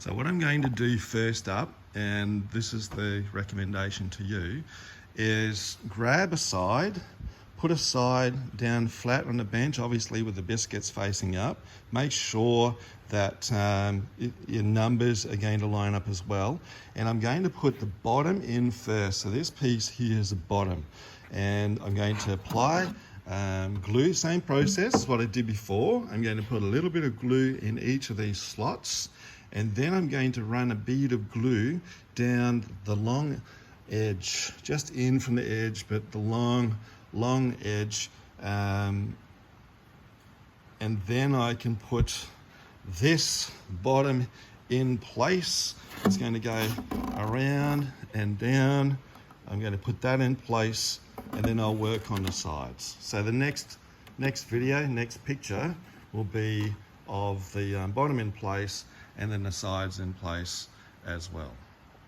So what I'm going to do first up, and this is the recommendation to you, is grab a side, put a side down flat on the bench, obviously with the biscuits facing up. Make sure that your numbers are going to line up as well. And I'm going to put the bottom in first. So this piece here is the bottom. And I'm going to apply glue, same process as what I did before. I'm going to put a little bit of glue in each of these slots. And then I'm going to run a bead of glue down the long edge, just in from the edge, but the long edge. And then I can put this bottom in place. It's going to go around and down. I'm going to put that in place, and then I'll work on the sides. So the next picture will be of the bottom in place and then the sides in place as well.